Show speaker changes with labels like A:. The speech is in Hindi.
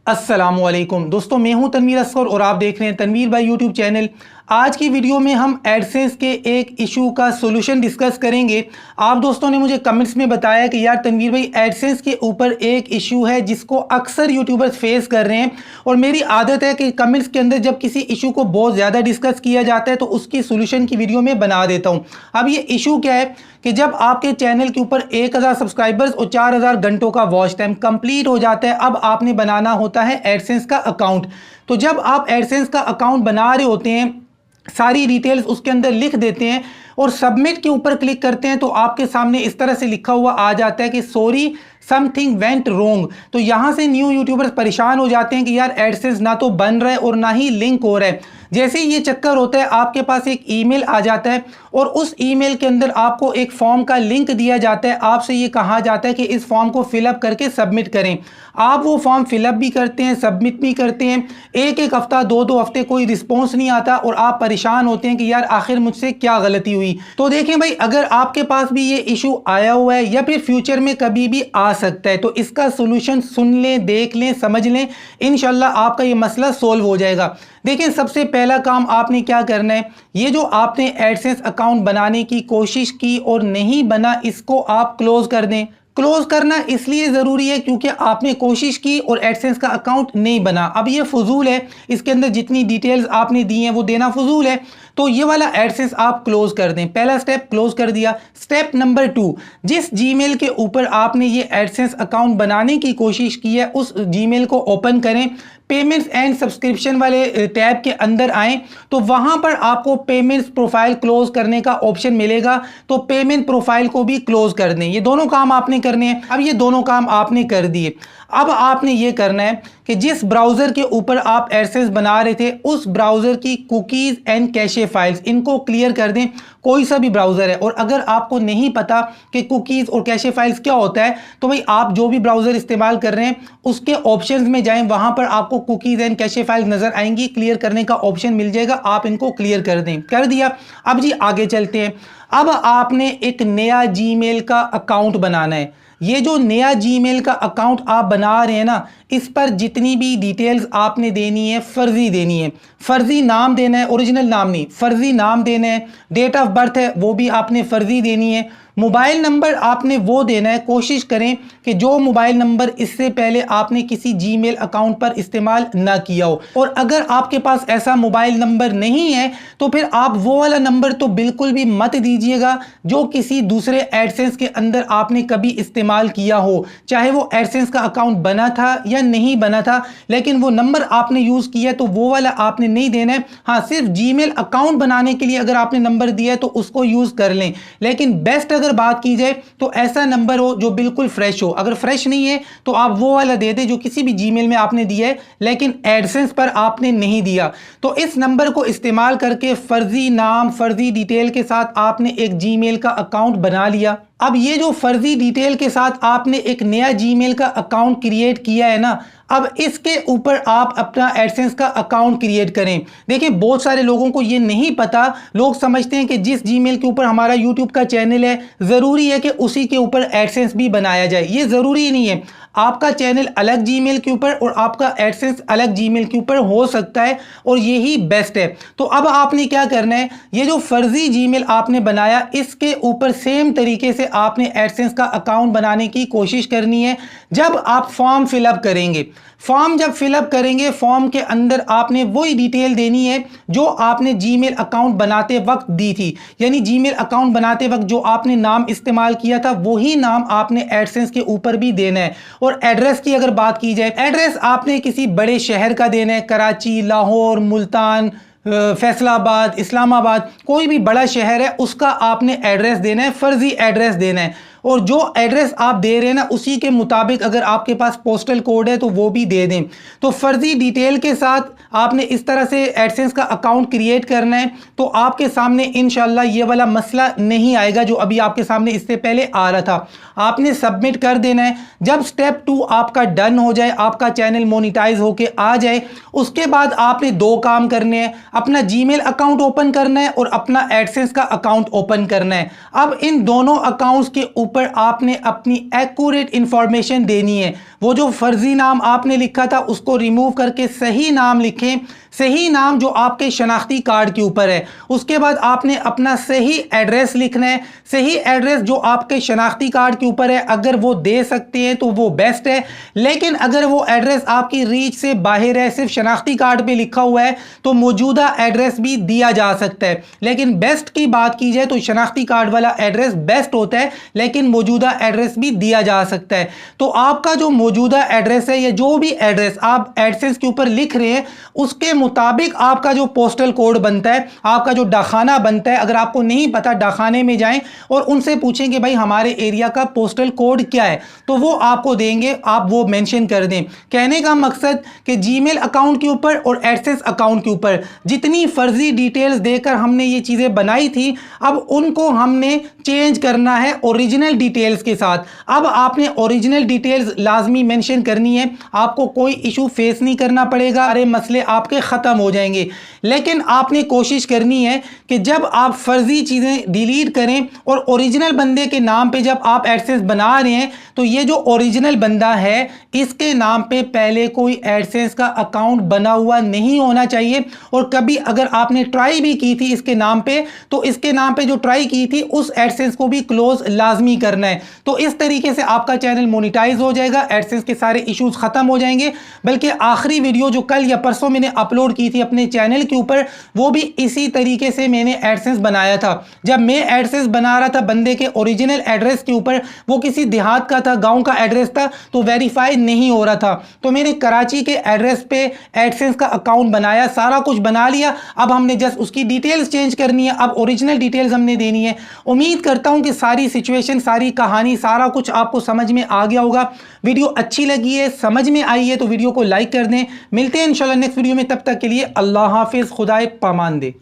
A: अस्सलामुअलैकुम दोस्तों, मैं हूं तनवीर असगर और आप देख रहे हैं तनवीर भाई यूट्यूब चैनल। आज की वीडियो में हम एडसेंस के एक इशू का सोल्यूशन डिस्कस करेंगे। आप दोस्तों ने मुझे कमेंट्स में बताया कि यार तनवीर भाई एडसेंस के ऊपर एक इशू है जिसको अक्सर यूट्यूबर्स फेस कर रहे हैं, और मेरी आदत है कि कमेंट्स के अंदर जब किसी इशू को बहुत ज़्यादा डिस्कस किया जाता है तो उसकी सोल्यूशन की वीडियो में बना देता हूँ। अब ये इशू क्या है कि जब आपके चैनल के ऊपर 1000 सब्सक्राइबर्स और 4000 घंटों का वॉच टाइम कंप्लीट हो जाता है, अब आपने बनाना होता है एडसेंस का अकाउंट। तो जब आप एडसेंस का अकाउंट बना रहे होते हैं, सारी डिटेल्स उसके अंदर लिख देते हैं और सबमिट के ऊपर क्लिक करते हैं, तो आपके सामने इस तरह से लिखा हुआ आ जाता है कि सॉरी समथिंग वेंट रोंग। तो यहां से न्यू यूट्यूबर्स परेशान हो जाते हैं कि यार एडसेंस ना तो बन रहा है और ना ही लिंक हो रहा है। जैसे ही ये चक्कर होता है आपके पास एक ईमेल आ जाता है और उस ईमेल के अंदर आपको एक फॉर्म का लिंक दिया जाता है। आपसे ये कहा जाता है कि इस फॉर्म को फिलअप करके सबमिट करें। आप वो फॉर्म फिलअप भी करते हैं, सबमिट भी करते हैं। एक एक हफ्ता, दो हफ्ते कोई रिस्पॉन्स नहीं आता और आप परेशान होते हैं कि यार आखिर मुझसे क्या गलती हुई। तो देखें भाई, अगर आपके पास भी ये इशू आया हुआ है या फिर फ्यूचर में कभी भी आ सकता है, तो इसका सोल्यूशन सुन लें, देख लें, समझ लें, इंशाल्लाह आपका ये मसला सोल्व हो जाएगा। देखिए, सबसे पहला काम आपने क्या करना है, ये जो आपने एडसेंस अकाउंट बनाने की कोशिश की और नहीं बना, इसको आप क्लोज कर दें। क्लोज करना इसलिए ज़रूरी है क्योंकि आपने कोशिश की और एडसेंस का अकाउंट नहीं बना। अब ये फजूल है, इसके अंदर जितनी डिटेल्स आपने दी हैं वो देना फजूल है। तो ये वाला एडसेंस आप क्लोज कर दें। पहला स्टेप क्लोज कर दिया। स्टेप नंबर 2, जिस जीमेल के ऊपर आपने ये एडसेंस अकाउंट बनाने की कोशिश की है उस जीमेल को ओपन करें। पेमेंट्स एंड सब्सक्रिप्शन वाले टैब के अंदर आएँ तो वहाँ पर आपको पेमेंट्स प्रोफाइल क्लोज करने का ऑप्शन मिलेगा। तो पेमेंट प्रोफाइल को भी क्लोज कर दें। ये दोनों काम आपने करने हैं। अब ये दोनों काम आपने कर दिए। अब आपने ये करना है कि जिस ब्राउज़र के ऊपर आप एडसेंस बना रहे थे उस ब्राउज़र की कुकीज़ एंड कैशे फाइल्स इनको क्लियर कर दें। कोई सा भी ब्राउज़र है, और अगर आपको नहीं पता कि कुकीज़ और कैशे फाइल्स क्या होता है तो भाई आप जो भी ब्राउज़र इस्तेमाल कर रहे हैं उसके ऑप्शंस में जाएं, वहाँ पर आपको कुकीज़ एंड कैशे फाइल्स नज़र आएंगी। क्लियर करने का ऑप्शन मिल जाएगा, आप इनको क्लियर कर दें। कर दिया। अब जी आगे चलते हैं। अब आपने एक नया जीमेल का अकाउंट बनाना है। ये जो नया जीमेल का अकाउंट आप बना रहे हैं ना, इस पर जितनी भी डिटेल्स आपने देनी है फर्जी देनी है। फर्जी नाम देना है, ओरिजिनल नाम नहीं, फर्जी नाम देना है। डेट ऑफ बर्थ है वो भी आपने फर्जी देनी है। मोबाइल नंबर आपने वो देना है, कोशिश करें कि जो मोबाइल नंबर इससे पहले आपने किसी जीमेल अकाउंट पर इस्तेमाल ना किया हो। और अगर आपके पास ऐसा मोबाइल नंबर नहीं है तो फिर आप वो वाला नंबर तो बिल्कुल भी मत दीजिएगा जो किसी दूसरे एडसेंस के अंदर आपने कभी इस्तेमाल किया हो, चाहे वो एडसेंस का अकाउंट बना था या नहीं बना था, लेकिन वो नंबर आपने यूज़ किया तो वो वाला आपने नहीं देना है। हाँ, सिर्फ जीमेल अकाउंट बनाने के लिए अगर आपने नंबर दिया है तो उसको यूज़ कर लें, लेकिन बेस्ट अगर बात की जाए तो ऐसा नंबर हो जो बिल्कुल फ्रेश हो। अगर फ्रेश नहीं है तो आप वो वाला दे दें जो किसी भी जीमेल में आपने दिया है लेकिन एडसेंस पर आपने नहीं दिया। तो इस नंबर को इस्तेमाल करके फर्जी नाम, फर्जी डिटेल के साथ आपने एक जीमेल का अकाउंट बना लिया। अब ये जो फर्जी डिटेल के साथ आपने एक नया जीमेल का अकाउंट क्रिएट किया है ना, अब इसके ऊपर आप अपना एडसेंस का अकाउंट क्रिएट करें। देखिए, बहुत सारे लोगों को ये नहीं पता। लोग समझते हैं कि जिस जीमेल के ऊपर हमारा यूट्यूब का चैनल है ज़रूरी है कि उसी के ऊपर एडसेंस भी बनाया जाए। ये ज़रूरी नहीं है। आपका चैनल अलग जीमेल के ऊपर और आपका एडसेंस अलग जीमेल के ऊपर हो सकता है और यही बेस्ट है। तो अब आपने क्या करना है, ये जो फर्जी जीमेल आपने बनाया इसके ऊपर सेम तरीके से आपने एडसेंस का अकाउंट बनाने की कोशिश करनी है। जब आप फॉर्म फिलअप करेंगे, फॉर्म जब फिलअप करेंगे, फॉर्म के अंदर आपने वही डिटेल देनी है जो आपने जीमेल अकाउंट बनाते वक्त दी थी। यानी जीमेल अकाउंट बनाते वक्त जो आपने नाम इस्तेमाल किया था वही नाम आपने एडसेंस के ऊपर भी देना है। और एड्रेस की अगर बात की जाए, एड्रेस आपने किसी बड़े शहर का देना है, कराची, लाहौर, मुल्तान, फैसलाबाद, इस्लामाबाद, कोई भी बड़ा शहर है उसका आपने एड्रेस देना है, फर्जी एड्रेस देना है। और जो एड्रेस आप दे रहे हैं ना उसी के मुताबिक अगर आपके पास पोस्टल कोड है तो वो भी दे दें। तो फर्जी डिटेल के साथ आपने इस तरह से एडसेंस का अकाउंट क्रिएट करना है तो आपके सामने इंशाल्लाह ये वाला मसला नहीं आएगा जो अभी आपके सामने इससे पहले आ रहा था। आपने सबमिट कर देना है। जब स्टेप 2 आपका डन हो जाए, आपका चैनल मोनिटाइज होके आ जाए, उसके बाद आपने 2 काम करने हैं। अपना जीमेल अकाउंट ओपन करना है और अपना एडसेंस का अकाउंट ओपन करना है। अब इन दोनों अकाउंट्स के ऊपर आपने अपनी एक्यूरेट इंफॉर्मेशन देनी है। वो जो फर्जी नाम आपने लिखा था उसको रिमूव करके सही नाम लिखें, सही नाम जो आपके शनाख्ती कार्ड के ऊपर है। उसके बाद आपने अपना सही एड्रेस लिखना है, सही एड्रेस जो आपके शनाख्ती कार्ड के ऊपर है। अगर वो दे सकते हैं तो वो बेस्ट है, लेकिन अगर वो एड्रेस आपकी रीच से बाहर है, सिर्फ शनाख्ती कार्ड पे लिखा हुआ है, तो मौजूदा एड्रेस भी दिया जा सकता है। लेकिन बेस्ट की बात की जाए तो शनाख्ती कार्ड वाला एड्रेस बेस्ट होता है, लेकिन मौजूदा एड्रेस भी दिया जा सकता है। तो आपका जो मौजूदा एड्रेस है या जो भी एड्रेस आप एडसेंस के ऊपर लिख रहे हैं उसके मुताबिक आपका जो पोस्टल कोड बनता है, आपका जो डाकखाना बनता है। अगर आपको नहीं पता, डाकखाने में जाएं और उनसे पूछें कि भाई हमारे एरिया का पोस्टल कोड क्या है, तो वो आपको देंगे, आप वो मेंशन कर दें। कहने का मकसद कि जीमेल अकाउंट के ऊपर और एडसेंस अकाउंट के ऊपर जितनी फर्जी डिटेल्स देकर हमने ये चीज़ें बनाई थी, अब उनको हमने चेंज करना है ओरिजिनल डिटेल्स के साथ। अब आपने ओरिजिनल डिटेल्स लाजमी मेंशन करनी है, आपको कोई इशू फेस नहीं करना पड़ेगा, अरे मसले आपके ख़त्म हो जाएंगे। लेकिन आपने कोशिश करनी है कि जब आप फर्जी चीज़ें डिलीट करें और ओरिजिनल बंदे के नाम पे जब आप एडसेंस बना रहे हैं, तो ये जो ओरिजिनल बंदा है इसके नाम पे पहले कोई एडसेंस का अकाउंट बना हुआ नहीं होना चाहिए। और कभी अगर आपने ट्राई भी की थी इसके नाम पे, तो इसके नाम पे जो ट्राई की थी उस एडसेंस को भी क्लोज लाजमी करना है। तो इस तरीके से आपका चैनल मोनिटाइज हो जाएगा, एडसेंस के सारे इश्यूज खत्म हो जाएंगे। बल्कि आखिरी वीडियो जो कल या परसों मैंने अपलोड की थी अपने चैनल के ऊपर, वो भी इसी तरीके से मैंने एडसेंस बनाया था। जब मैं एडसेंस बना रहा था बंदे के ओरिजिनल एड्रेस के ऊपर, वो किसी देहात का था, गांव का एड्रेस था, तो वेरीफाई नहीं हो रहा था। तो मैंने कराची के एड्रेस पे एडसेंस का अकाउंट बनाया, सारा कुछ बना लिया। अब हमने जस्ट उसकी डिटेल्स चेंज करनी है, अब ओरिजिनल डिटेल्स हमने देनी है। उम्मीद करता हूं कि सारी सिचुएशन, सारी कहानी, सारा कुछ आपको समझ में आ गया होगा। वीडियो अच्छी लगी है, समझ में आई है तो वीडियो को लाइक कर दें। मिलते हैं इंशाल्लाह नेक्स्ट वीडियो में, तब तक के लिए अल्लाह हाफिज़, खुदाए पामान दे।